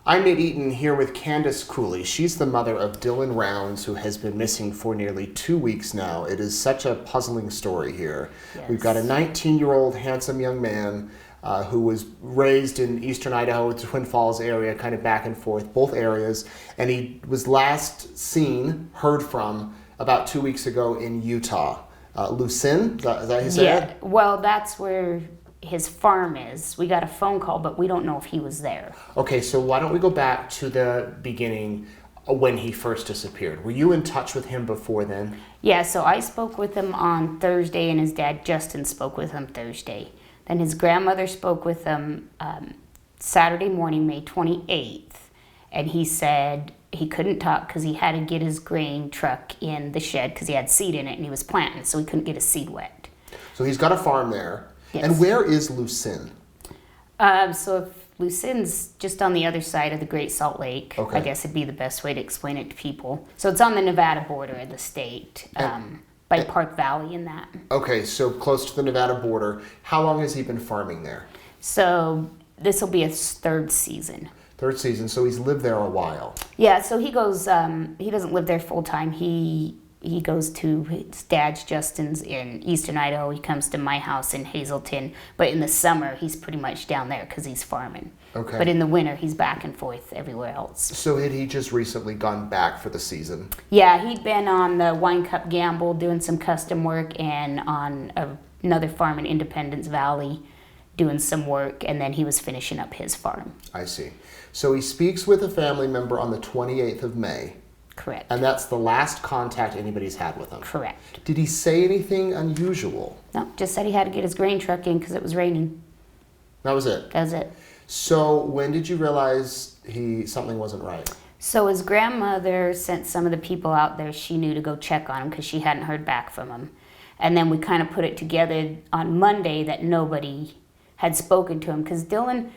I'm Nate Eaton here with Candice Cooley. She's the mother of Dylan Rounds, who has been missing for nearly 2 weeks now. It is such a puzzling story here. Yes. We've got a 19-year-old handsome young man who was raised in eastern Idaho, the Twin Falls area, kind of back and forth, both areas. And he was last seen, heard from, about 2 weeks ago in Utah. Lucin, is that how you say it? Yeah, well, that's where his farm is. We got a phone call, but we don't know if he was there. Okay, so why don't we go back to the beginning when he first disappeared. Were you in touch with him before then? Yeah, so I spoke with him on Thursday, and his dad, Justin, spoke with him Thursday. Then his grandmother spoke with him Saturday morning, May 28th, and he said he couldn't talk because he had to get his grain truck in the shed because he had seed in it and he was planting, so he couldn't get his seed wet. So he's got a farm there. Yes. And where is Lucin? So if Lucin's just on the other side of the Great Salt Lake, Okay. I guess it'd be the best way to explain it to people. So it's on the Nevada border of the state, by Park Valley and that. Okay, so close to the Nevada border. How long has he been farming there? So this will be his third season. Third season, so he's lived there a while. Yeah, so he goes, he doesn't live there full time. He goes to his dad's, Justin's, in eastern Idaho. He comes to my house in Hazelton. But in the summer, he's pretty much down there because he's farming. Okay. But in the winter, he's back and forth everywhere else. So had he just recently gone back for the season? Yeah, he'd been on the Wine Cup Gamble doing some custom work and on another farm in Independence Valley doing some work, and then he was finishing up his farm. I see. So he speaks with a family member on the 28th of May. Correct. And that's the last contact anybody's had with him. Correct. Did he say anything unusual? No, just said he had to get his grain truck in because it was raining. That was it. That was it. So when did you realize something wasn't right? So his grandmother sent some of the people out there she knew to go check on him because she hadn't heard back from him. And then we kind of put it together on Monday that nobody had spoken to him because Dylan,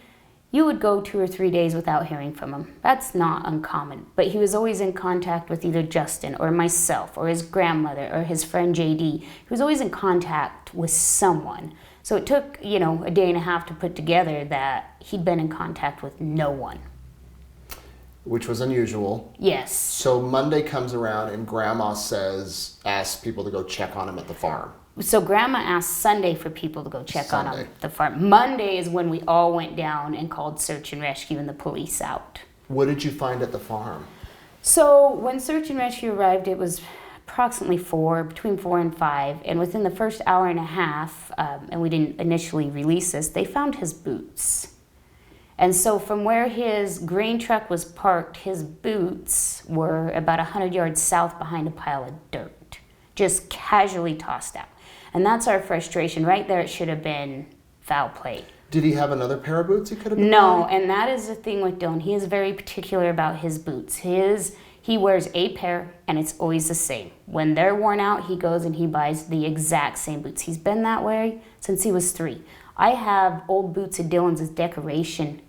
you would go 2 or 3 days without hearing from him. That's not uncommon. But he was always in contact with either Justin or myself or his grandmother or his friend JD. He was always in contact with someone. So it took, a day and a half to put together that he'd been in contact with no one. Which was unusual. Yes. So Monday comes around and Grandma asks people to go check on him at the farm. So Grandma asked Sunday for people to go check on Sunday. him at the farm. Monday is when we all went down and called search and rescue and the police out. What did you find at the farm? So when search and rescue arrived, it was approximately between 4 and 5. And within the first hour and a half, and we didn't initially release this, they found his boots. And so from where his grain truck was parked, his boots were about 100 yards south behind a pile of dirt, just casually tossed out. And that's our frustration. Right there, it should have been foul play. Did he have another pair of boots he could have been No, wearing? and that is the thing with Dylan. He is very particular about his boots. He wears a pair, and it's always the same. When they're worn out, he goes and he buys the exact same boots. He's been that way since he was 3. I have old boots of Dylan's as decoration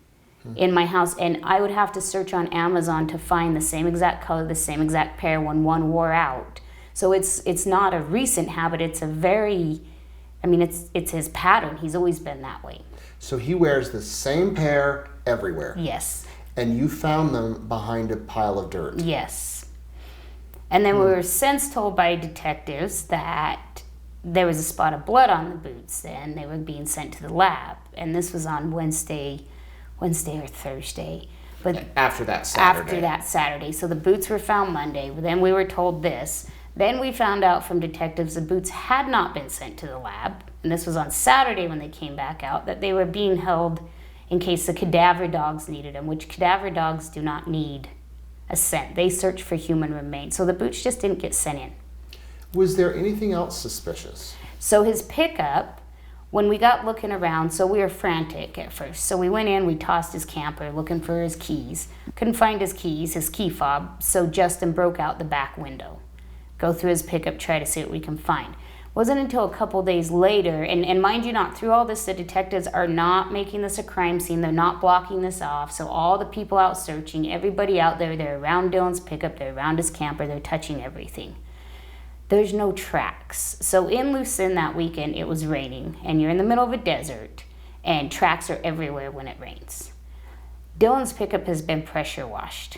in my house, and I would have to search on Amazon to find the same exact color, the same exact pair when one wore out. So it's not a recent habit. It's it's his pattern. He's always been that way. So he wears the same pair everywhere. Yes. And you found them behind a pile of dirt. Yes. And then we were since told by detectives that there was a spot of blood on the boots and they were being sent to the lab. And this was on Wednesday or Thursday. But After that Saturday. So the boots were found Monday. Then we were told this. Then we found out from detectives the boots had not been sent to the lab. And this was on Saturday when they came back out, that they were being held in case the cadaver dogs needed them, which cadaver dogs do not need a scent. They search for human remains. So the boots just didn't get sent in. Was there anything else suspicious? So his pickup, when we got looking around, so we were frantic at first. So we went in, we tossed his camper looking for his keys. Couldn't find his keys, his key fob, so Justin broke out the back window. Go through his pickup, try to see what we can find. Wasn't until a couple days later, and mind you not, through all this, the detectives are not making this a crime scene. They're not blocking this off. So all the people out searching, everybody out there, they're around Dylan's pickup, they're around his camper, they're touching everything. There's no tracks. So in Lucin that weekend, it was raining, and you're in the middle of a desert, and tracks are everywhere when it rains. Dylan's pickup has been pressure washed.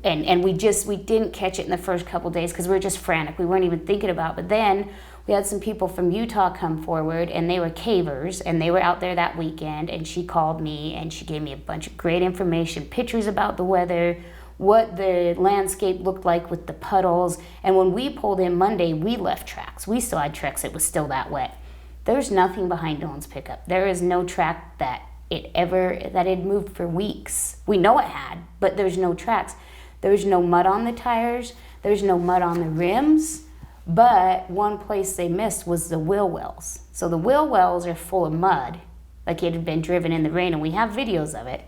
And we didn't catch it in the first couple days because we were just frantic. We weren't even thinking about it. But then we had some people from Utah come forward, and they were cavers, and they were out there that weekend, and she called me, and she gave me a bunch of great information, pictures about the weather, what the landscape looked like with the puddles. And when we pulled in Monday, we left tracks. We still had tracks. It was still that wet. There's nothing behind Dylan's pickup. There is no track that it moved for weeks. We know it had, but there's no tracks. There's no mud on the tires. There's no mud on the rims. But one place they missed was the wheel wells. So the wheel wells are full of mud, like it had been driven in the rain, and we have videos of it.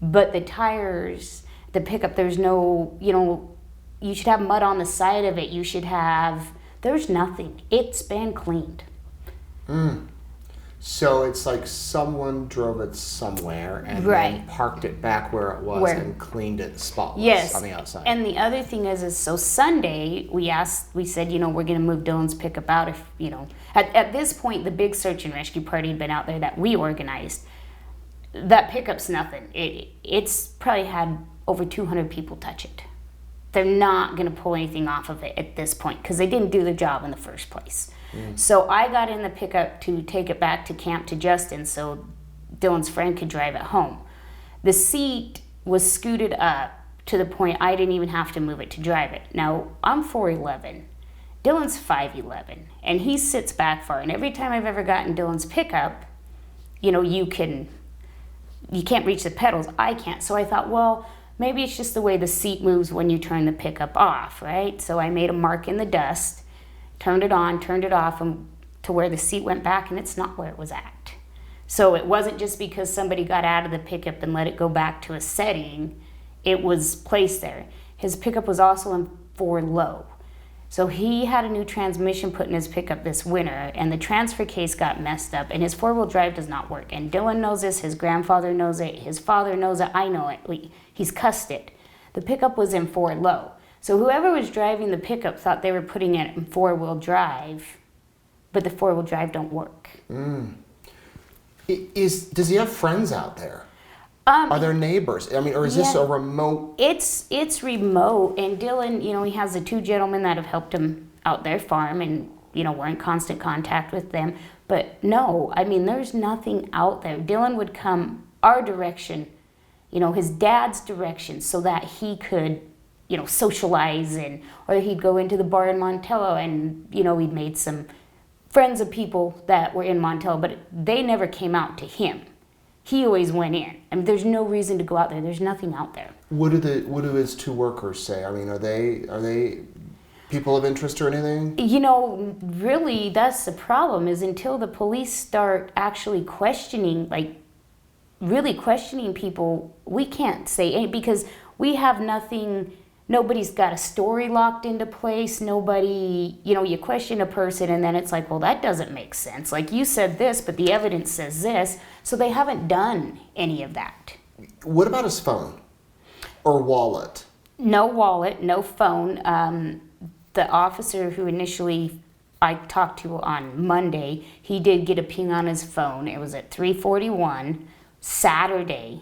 But the tires, the pickup, there's no, you should have mud on the side of it. There's nothing. It's been cleaned. So it's like someone drove it somewhere and then parked it back where it was and cleaned it spotless on the outside. And the other thing is so Sunday we said, we're going to move Dylan's pickup out if, at this point the big search and rescue party had been out there that we organized. That pickup's nothing. It's probably had over 200 people touch it. They're not going to pull anything off of it at this point because they didn't do the job in the first place. So I got in the pickup to take it back to camp to Justin so Dylan's friend could drive it home. The seat was scooted up to the point I didn't even have to move it to drive it. Now, I'm 4'11". Dylan's 5'11", and he sits back far. And every time I've ever gotten Dylan's pickup, you can't reach the pedals. I can't. So I thought, well, maybe it's just the way the seat moves when you turn the pickup off, right? So I made a mark in the dust, turned it on, turned it off, and to where the seat went back, and it's not where it was at. So it wasn't just because somebody got out of the pickup and let it go back to a setting. It was placed there. His pickup was also in 4 low. So he had a new transmission put in his pickup this winter, and the transfer case got messed up, and his 4-wheel drive does not work. And Dylan knows this, his grandfather knows it, his father knows it, I know it. He's cussed it. The pickup was in 4 low. So whoever was driving the pickup thought they were putting it in 4-wheel drive, but the 4-wheel drive don't work. Does he have friends out there? Are there neighbors? I mean, or is this a remote? It's remote, and Dylan, he has the 2 gentlemen that have helped him out there farm, and we're in constant contact with them. But no, I mean, there's nothing out there. Dylan would come our direction, his dad's direction, so that he could socialize, or he'd go into the bar in Montello, and he'd made some friends of people that were in Montello, but they never came out to him. He always went in. I mean, there's no reason to go out there. There's nothing out there. What do his 2 workers say? I mean, are they people of interest or anything? Really, that's the problem. Is until the police start actually questioning, really questioning people, we can't say anything because we have nothing. Nobody's got a story locked into place. Nobody, you question a person and then it's like, well, that doesn't make sense. Like you said this, but the evidence says this. So they haven't done any of that. What about his phone or wallet? No wallet, no phone. The officer who initially I talked to on Monday, he did get a ping on his phone. It was at 3:41 Saturday.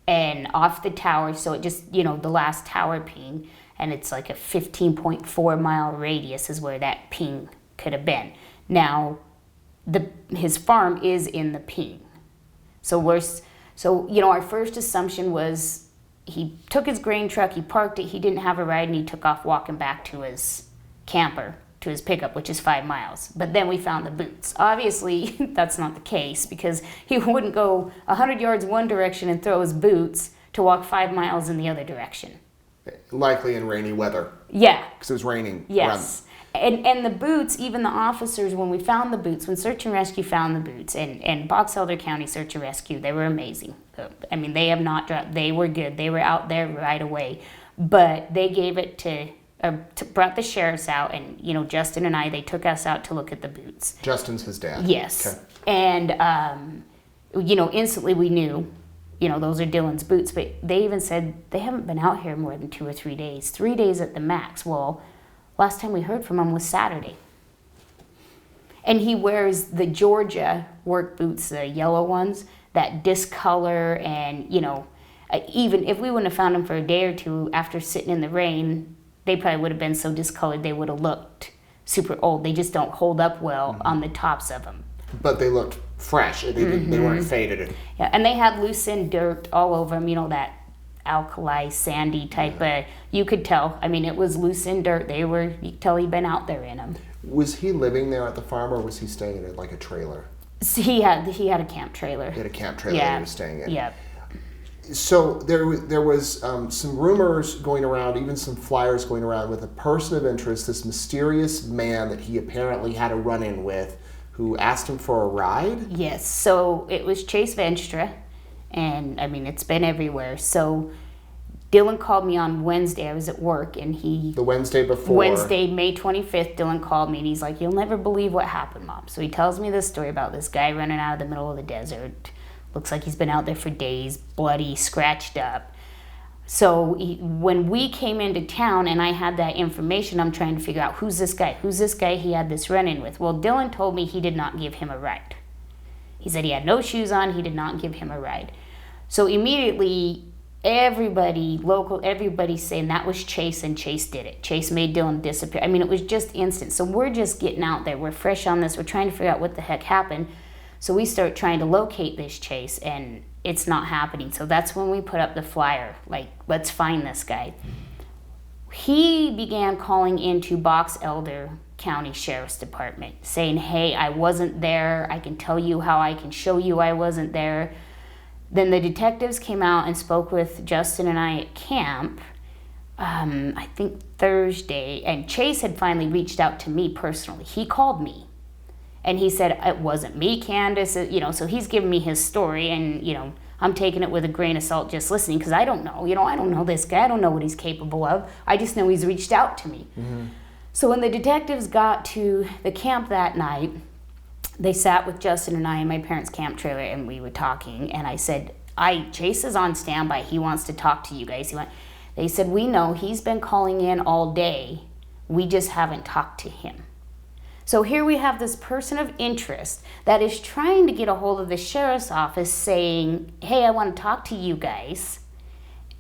And off the tower, so it just, the last tower ping, and it's like a 15.4 mile radius is where that ping could have been. Now, his farm is in the ping. So our first assumption was he took his grain truck, he parked it, he didn't have a ride, and he took off walking back to his camper, to his pickup, which is 5 miles. But then we found the boots. Obviously, that's not the case because he wouldn't go 100 yards one direction and throw his boots to walk 5 miles in the other direction. Likely in rainy weather. Yeah. Because it was raining. Yes. And the boots, even the officers, when we found the boots, when Search and Rescue found the boots, and Box Elder County Search and Rescue, they were amazing. I mean, they have not dropped, they were good. They were out there right away. But they gave it brought the sheriffs out, and Justin and I, they took us out to look at the boots. Justin's his dad. Yes. Okay. And instantly we knew those are Dylan's boots, but they even said they haven't been out here more than 2 or 3 days, 3 days at the max. Well, last time we heard from him was Saturday. And he wears the Georgia work boots, the yellow ones. that discolor, and even if we wouldn't have found them for a day or two after sitting in the rain, they probably would have been so discolored they would have looked super old. They just don't hold up well on the tops of them. But they looked fresh. They weren't faded. Yeah, and they had Lucin dirt all over them, that alkali, sandy type of, you could tell. I mean, it was Lucin dirt. You could tell he'd been out there in them. Was he living there at the farm, or was he staying in like a trailer? So he had a camp trailer. He had a camp trailer that he was staying in. Yeah. So there was some rumors going around, even some flyers going around with a person of interest, this mysterious man that he apparently had a run-in with, who asked him for a ride? Yes, so it was Chase Venstra, and I mean, it's been everywhere. So Dylan called me on Wednesday. I was at work, and the Wednesday before? Wednesday, May 25th, Dylan called me, and he's like, "You'll never believe what happened, Mom." So he tells me this story about this guy running out of the middle of the desert. Looks like he's been out there for days, bloody, scratched up. So when we came into town and I had that information, I'm trying to figure out who's this guy he had this run-in with. Well, Dylan told me he did not give him a ride. He said he had no shoes on, he did not give him a ride. So immediately, everybody's saying that was Chase, and Chase did it. Chase made Dylan disappear. I mean, it was just instant. So we're just getting out there. We're fresh on this. We're trying to figure out what the heck happened. So we start trying to locate this Chase, and it's not happening. So that's when we put up the flyer, like, let's find this guy. He began calling into Box Elder County Sheriff's Department saying, "Hey, I wasn't there. I can tell you how I can show you I wasn't there." Then the detectives came out and spoke with Justin and I at camp, I think Thursday, and Chase had finally reached out to me personally. He called me. And he said, "It wasn't me, Candice." So he's giving me his story, and, I'm taking it with a grain of salt just listening, because I don't know. I don't know this guy. I don't know what he's capable of. I just know he's reached out to me. Mm-hmm. So when the detectives got to the camp that night, they sat with Justin and I in my parents' camp trailer, and we were talking, and I said, Chase is on standby. He wants to talk to you guys. They said, "We know he's been calling in all day. We just haven't talked to him." So here we have this person of interest that is trying to get a hold of the sheriff's office saying, "Hey, I want to talk to you guys."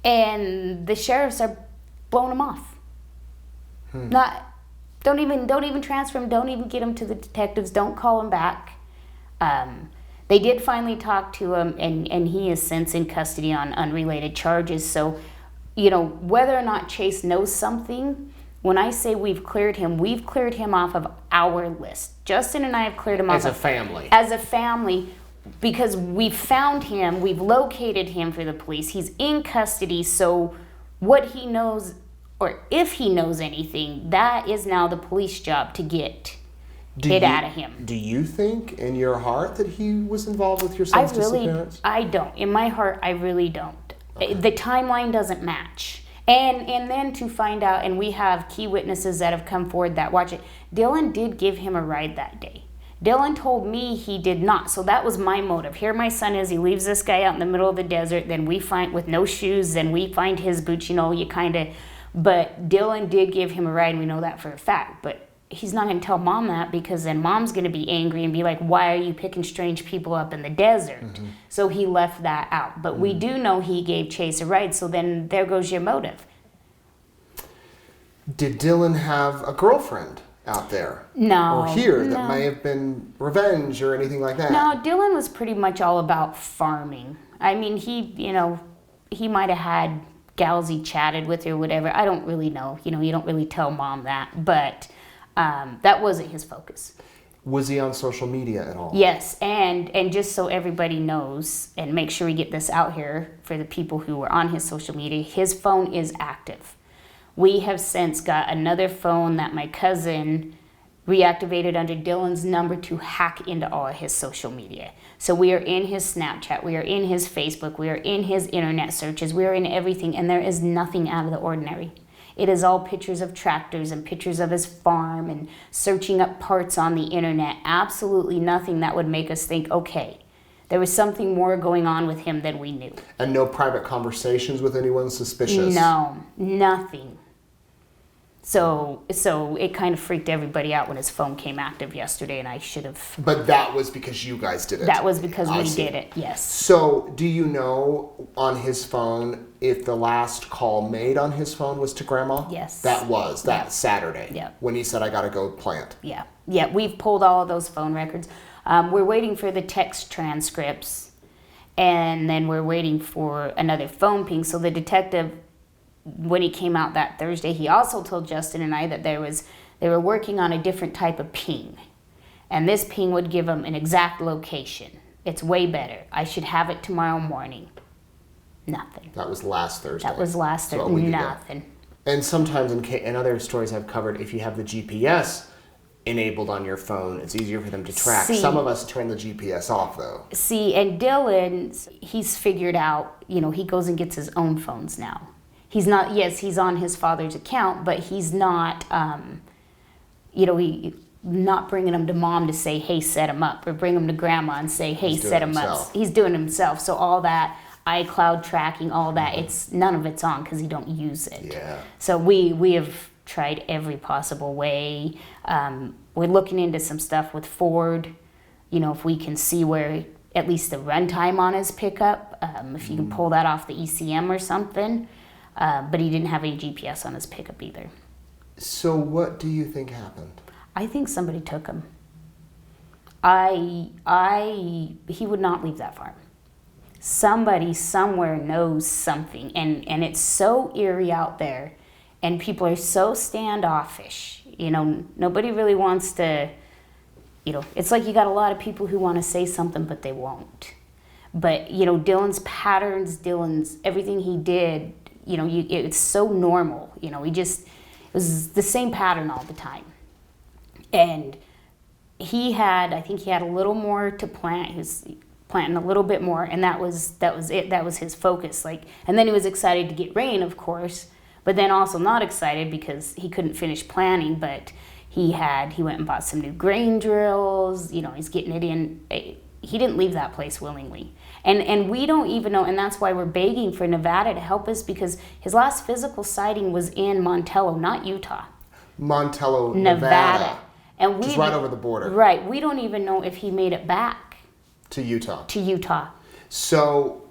And the sheriffs are blowing him off. Don't even transfer him, don't even get him to the detectives, don't call him back. They did finally talk to him, and he is since in custody on unrelated charges. So, whether or not Chase knows something, when I say we've cleared him off of our list. Justin and I have cleared him off as a family. As a family, because we've found him, we've located him for the police. He's in custody, so what he knows, or if he knows anything, that is now the police job to get it out of him. Do you think in your heart that he was involved with your son's disappearance? I don't. In my heart, I really don't. Okay. The timeline doesn't match. And then to find out, and we have key witnesses that have come forward that watch it, Dylan did give him a ride that day. Dylan told me he did not, so that was my motive. Here my son is, he leaves this guy out in the middle of the desert, then we find, with no shoes, then we find his boots, but Dylan did give him a ride, and we know that for a fact, but he's not going to tell Mom that, because then Mom's going to be angry and be like, "Why are you picking strange people up in the desert?" Mm-hmm. So he left that out. But we do know he gave Chase a ride, so then there goes your motive. Did Dylan have a girlfriend out there? No. Or here that may have been revenge or anything like that? No, Dylan was pretty much all about farming. I mean, he might have had gals he chatted with or whatever. I don't really know. You don't really tell Mom that, but that wasn't his focus. Was he on social media at all? Yes, and just so everybody knows, and make sure we get this out here for the people who are on his social media, his phone is active. We have since got another phone that my cousin reactivated under Dylan's number to hack into all of his social media. So we are in his Snapchat, we are in his Facebook, we are in his internet searches, we are in everything, and there is nothing out of the ordinary. It is all pictures of tractors and pictures of his farm and searching up parts on the internet. Absolutely nothing that would make us think, okay, there was something more going on with him than we knew. And no private conversations with anyone suspicious? No, nothing. So it kind of freaked everybody out when his phone came active yesterday, and I should have. But that was because you guys did it. That was because we did it, yes. So do you know on his phone if the last call made on his phone was to Grandma? Yes. That was that Saturday. Yeah. When he said, I got to go plant. Yeah. Yeah, we've pulled all of those phone records. We're waiting for the text transcripts, and then we're waiting for another phone ping. So the detective, when he came out that Thursday, he also told Justin and I that they were working on a different type of ping. And this ping would give them an exact location. It's way better. I should have it tomorrow morning. Nothing. That was last Thursday. That was last So Thursday. Nothing. And sometimes in other stories I've covered, if you have the GPS enabled on your phone, it's easier for them to track. Some of us turn the GPS off, though. See, and Dylan, he's figured out, he goes and gets his own phones now. He's not, yes, he's on his father's account, but he's not, not bringing them to Mom to say, hey, set him up, or bring them to Grandma and say, hey, set him up. He's doing it himself. So all that iCloud tracking, all that, none of it's on because he don't use it. Yeah. So we have tried every possible way. We're looking into some stuff with Ford, if we can see where at least the runtime on his pickup, if you can pull that off the ECM or something. But he didn't have any GPS on his pickup either. So what do you think happened? I think somebody took him. He would not leave that farm. Somebody somewhere knows something, and it's so eerie out there, and people are so standoffish. Nobody really wants to, it's like you got a lot of people who want to say something, but they won't. But, Dylan's patterns, everything he did, it's so normal. It was the same pattern all the time. And I think he had a little more to plant. He was planting a little bit more, and that was it. That was his focus. And then he was excited to get rain, of course, but then also not excited because he couldn't finish planting. But he went and bought some new grain drills. He's getting it in. He didn't leave that place willingly. And we don't even know, and that's why we're begging for Nevada to help us, because his last physical sighting was in Montello, not Utah. Montello, Nevada. And which is right over the border. Right. We don't even know if he made it back. To Utah. So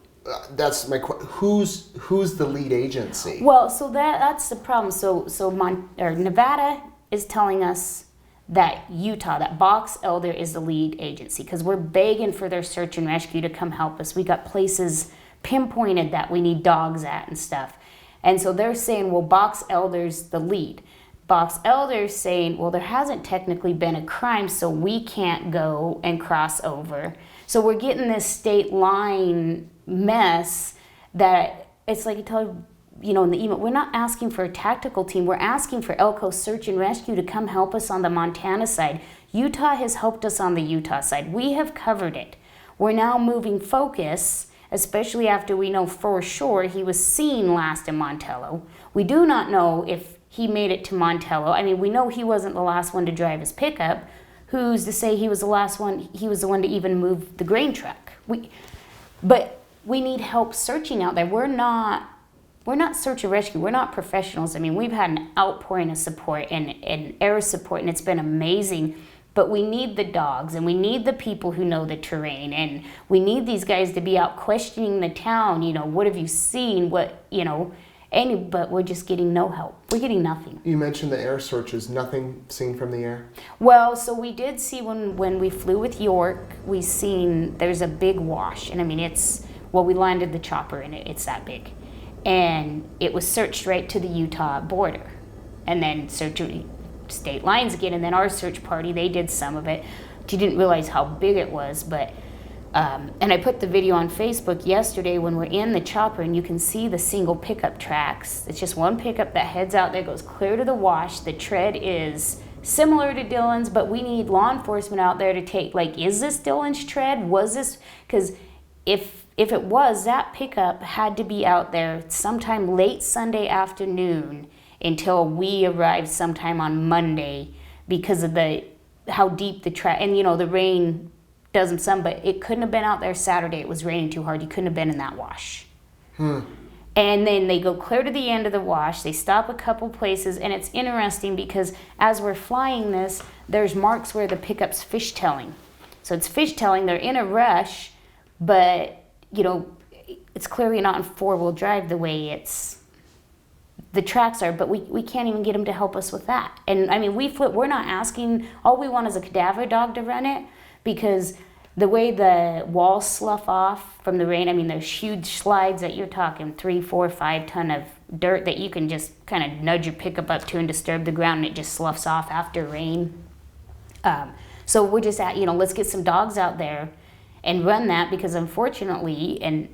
that's my question. Who's the lead agency? Well, so that's the problem. So Nevada is telling us that that Box Elder is the lead agency, because we're begging for their search and rescue to come help us. We got places pinpointed that we need dogs at and stuff. And so they're saying, well, Box Elder's the lead. Box Elder's saying, well, there hasn't technically been a crime, so we can't go and cross over. So we're getting this state line mess that it's like you tell in the email, we're not asking for a tactical team. We're asking for Elko Search and Rescue to come help us on the Montana side. Utah has helped us on the Utah side. We have covered it. We're now moving focus, especially after we know for sure he was seen last in Montello. We do not know if he made it to Montello. I mean, we know he wasn't the last one to drive his pickup. Who's to say he was the last one? He was the one to even move the grain truck. But we need help searching out there. We're not search and rescue. We're not professionals. I mean, we've had an outpouring of support and air support, and it's been amazing. But we need the dogs, and we need the people who know the terrain, and we need these guys to be out questioning the town. What have you seen? But we're just getting no help. We're getting nothing. You mentioned the air searches. Nothing seen from the air? Well, so we did see when we flew with York, we seen there's a big wash. And I mean, we landed the chopper in it. It's that big. And it was searched right to the Utah border. And then searched state lines again. And then our search party, they did some of it. You didn't realize how big it was, but... and I put the video on Facebook yesterday when we're in the chopper, and you can see the single pickup tracks. It's just one pickup that heads out there, goes clear to the wash. The tread is similar to Dylan's, but we need law enforcement out there to take, is this Dylan's tread? Was this? Because if it was, that pickup had to be out there sometime late Sunday afternoon until we arrived sometime on Monday because of how deep the track, and the rain doesn't some, but it couldn't have been out there Saturday. It was raining too hard. You couldn't have been in that wash. And then they go clear to the end of the wash. They stop a couple places, and it's interesting because as we're flying this, there's marks where the pickup's fishtailing. So it's fishtailing. They're in a rush, but it's clearly not in four-wheel drive the way the tracks are. But we can't even get them to help us with that. And I mean, we're not asking. All we want is a cadaver dog to run it, because the way the walls slough off from the rain, I mean, there's huge slides that you're talking 3, 4, 5 ton of dirt that you can just kind of nudge your pickup up to and disturb the ground, and it just sloughs off after rain. So we're just let's get some dogs out there and run that, because unfortunately, and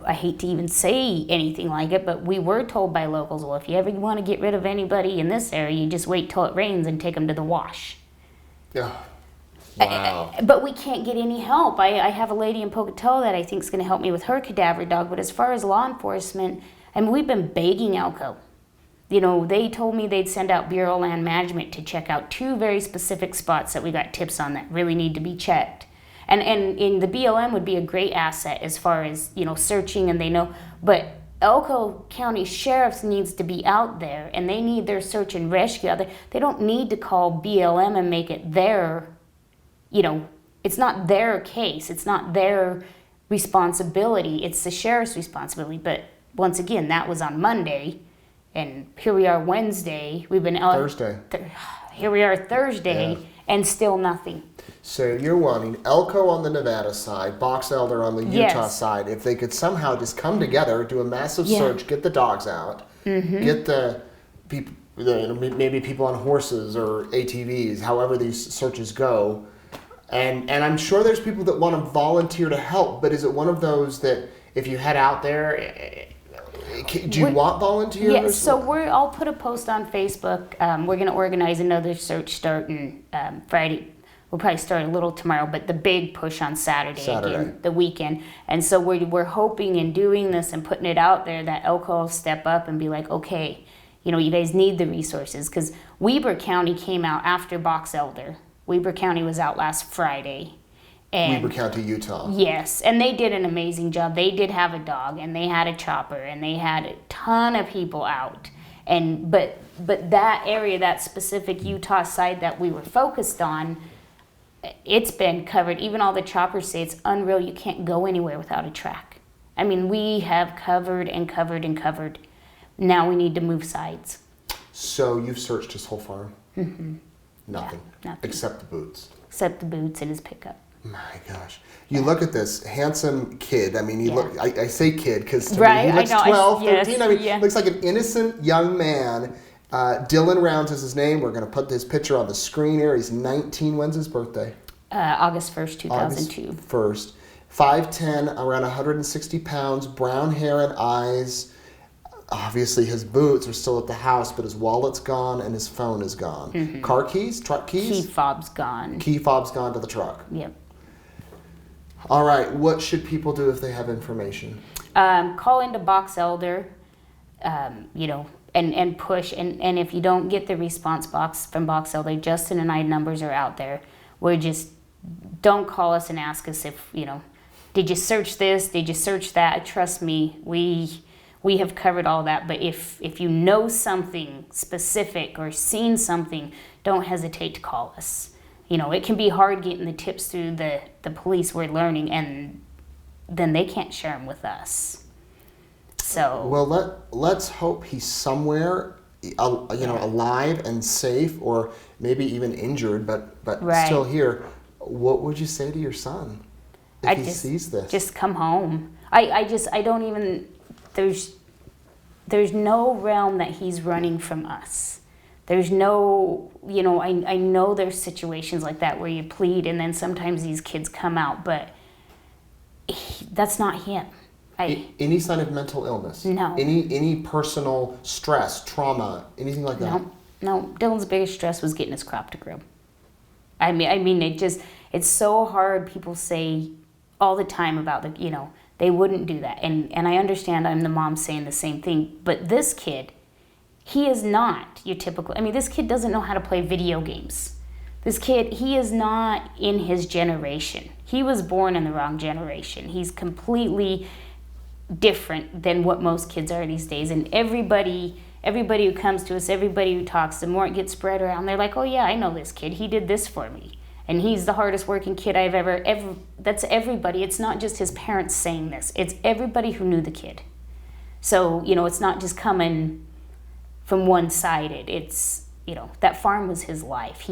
I hate to even say anything like it, but we were told by locals, well, if you ever want to get rid of anybody in this area, you just wait till it rains and take them to the wash. Yeah. Wow. But we can't get any help. I have a lady in Pocatello that I think is going to help me with her cadaver dog. But as far as law enforcement, I mean, we've been begging Elko. They told me they'd send out Bureau of Land Management to check out 2 very specific spots that we got tips on that really need to be checked. And in the BLM would be a great asset as far as, searching, and they know. But Elko County Sheriff's needs to be out there, and they need their search and rescue out there. They don't need to call BLM and make it their, it's not their case. It's not their responsibility. It's the sheriff's responsibility. But once again, that was on Monday, and here we are Wednesday. We've been Thursday. Here we are Thursday, and still nothing. So you're wanting Elko on the Nevada side, Box Elder on the Utah side. If they could somehow just come together, do a massive search, get the dogs out, get the people, maybe people on horses or ATVs, however these searches go. And I'm sure there's people that want to volunteer to help, but is it one of those that if you head out there, do you want volunteers? Yes, so I'll put a post on Facebook. We're going to organize another search starting Friday. We'll probably start a little tomorrow, but the big push on Saturday. Again, the weekend. And so we're hoping in doing this and putting it out there that Elko will step up and be like, okay, you guys need the resources. Because Weber County came out after Box Elder. Weber County was out last Friday. And Weber County, Utah. Yes, and they did an amazing job. They did have a dog, and they had a chopper, and they had a ton of people out. And but that area, that specific Utah side that we were focused on, it's been covered. Even all the choppers say it's unreal. You can't go anywhere without a track. I mean, we have covered and covered and covered. Now we need to move sides. So you've searched his whole farm? Mm-hmm. Nothing. Yeah, nothing. Except the boots. Except the boots and his pickup. My gosh. You look at this handsome kid. I mean, I say kid because he looks 13. I mean, looks like an innocent young man. Dylan Rounds is his name. We're going to put this picture on the screen here. He's 19. When's his birthday? August 1st, 2002. August 1st. 5'10", around 160 pounds, brown hair and eyes. Obviously, his boots are still at the house, but his wallet's gone and his phone is gone. Mm-hmm. Car keys? Truck keys? Key fob's gone. Key fob's gone to the truck. Yep. All right. What should people do if they have information? Call into Box Elder, and push. And if you don't get the response box from Box Elder, Justin and I numbers are out there. Don't call us and ask us if, did you search this? Did you search that? Trust me, we have covered all that. But if you know something specific or seen something, don't hesitate to call us. It can be hard getting the tips through the police, we're learning, and then they can't share them with us. So well, let's hope he's somewhere, alive and safe, or maybe even injured, but still here. What would you say to your son if he sees this? Just come home. I don't even. There's no realm that he's running from us. There's no, I know there's situations like that where you plead and then sometimes these kids come out, but that's not him. Any sign of mental illness? No. Any personal stress, trauma, anything like that? No. Dylan's biggest stress was getting his crop to grow. I mean, it's so hard. People say all the time about they wouldn't do that. And I understand I'm the mom saying the same thing, but this kid, he is not your typical, this kid doesn't know how to play video games. This kid, he is not in his generation. He was born in the wrong generation. He's completely, different than what most kids are these days. And everybody who comes to us, everybody who talks, the more it gets spread around, they're like, oh yeah, I know this kid. He did this for me. And he's the hardest working kid I've ever, that's everybody. It's not just his parents saying this. It's everybody who knew the kid. So, you know, it's not just coming from one-sided. It's, you know, that farm was his life.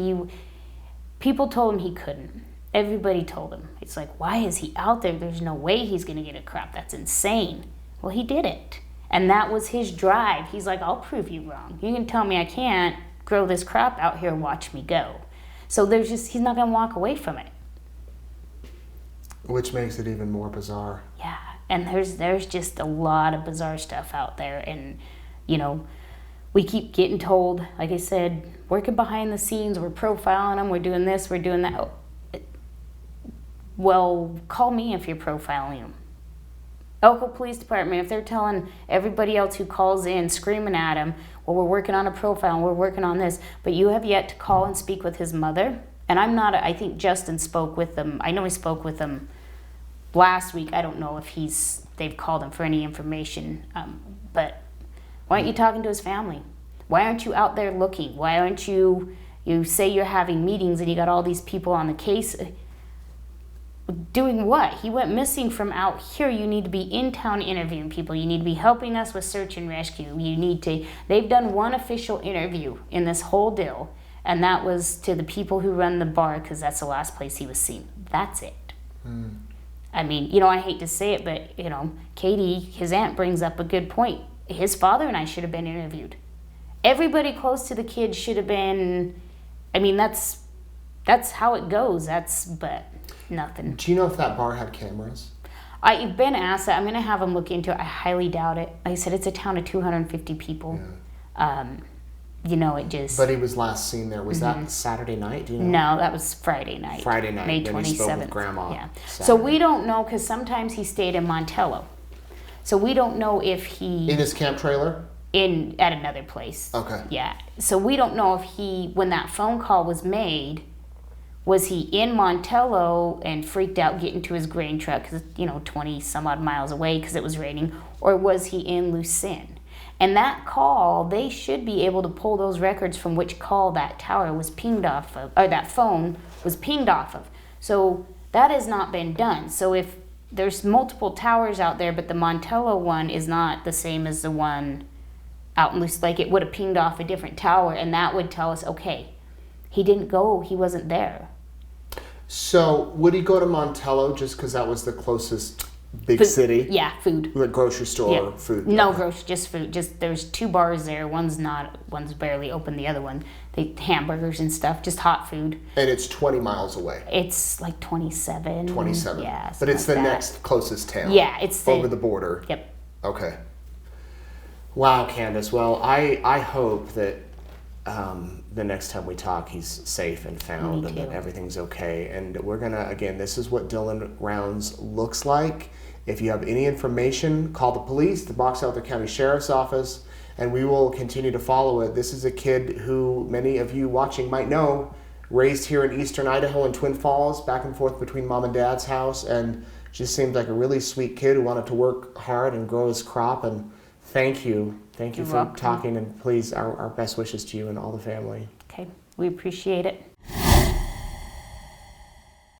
People told him he couldn't. Everybody told him. It's like, why is he out there? There's no way he's going to get a crop. That's insane. Well, he did it. And that was his drive. He's like, I'll prove you wrong. You can tell me I can't grow this crop out here, watch me go. So he's not going to walk away from it. Which makes it even more bizarre. Yeah, and there's just a lot of bizarre stuff out there. And, you know, we keep getting told, like I said, working behind the scenes, we're profiling them, we're doing this, we're doing that. Well, call me if you're profiling them. Elko Police Department, if they're telling everybody else who calls in, screaming at him, well, we're working on a profile and we're working on this, but you have yet to call and speak with his mother. And I think Justin spoke with them. I know he spoke with them last week. I don't know if they've called him for any information. But why aren't you talking to his family? Why aren't you out there looking? Why aren't you say you're having meetings and you got all these people on the case. Doing what? He went missing from out here. You need to be in town interviewing people. You need to be helping us with search and rescue. They've done one official interview in this whole deal, and that was to the people who run the bar, because that's the last place he was seen. That's it. I mean, you know, I hate to say it, but, you know, Katie, his aunt, brings up a good point. His father and I should have been interviewed. Everybody close to the kid should have been. I mean, that's how it goes. But nothing. Do you know if that bar had cameras? I've been asked that. I'm going to have them look into it. I highly doubt it. Like I said, it's a town of 250 people. Yeah. You know, it just... But he was last seen there. Was that Saturday night? Do you know? No, that was Friday night. Friday night. May 27th. He spoke with Grandma. Yeah. Saturday. So we don't know, because sometimes he stayed in Montello. So we don't know if he... In his camp trailer? At another place. Okay. Yeah. So we don't know if when that phone call was made, was he in Montello and freaked out getting to his grain truck, because, you know, 20 some odd miles away because it was raining, or was he in Lucin? And that call, they should be able to pull those records from which call that tower was pinged off of, or that phone was pinged off of. So that has not been done. So if there's multiple towers out there, but the Montello one is not the same as the one out in Lucin, like it would have pinged off a different tower, and that would tell us, okay, he didn't go, he wasn't there. So would he go to Montello just because that was the closest big city? Yeah, food. Like grocery store, food? No, grocery, just food. Just there's two bars there. One's barely open, the other one, they hamburgers and stuff, just hot food. And it's 20 miles away. It's like 27. 27. Yeah. But it's like the that. next closest town. Yeah, it's over the border. Yep. Okay. Wow, Candice. Well, I hope that the next time we talk, he's safe and found and that everything's okay. And we're going to, again, this is what Dylan Rounds looks like. If you have any information, call the police, the Box Elder County Sheriff's Office, and we will continue to follow it. This is a kid who many of you watching might know, raised here in eastern Idaho in Twin Falls, back and forth between mom and dad's house, and just seemed like a really sweet kid who wanted to work hard and grow his crop. And thank you You're for welcome. talking, and please, our best wishes to you and all the family. Okay, we appreciate it.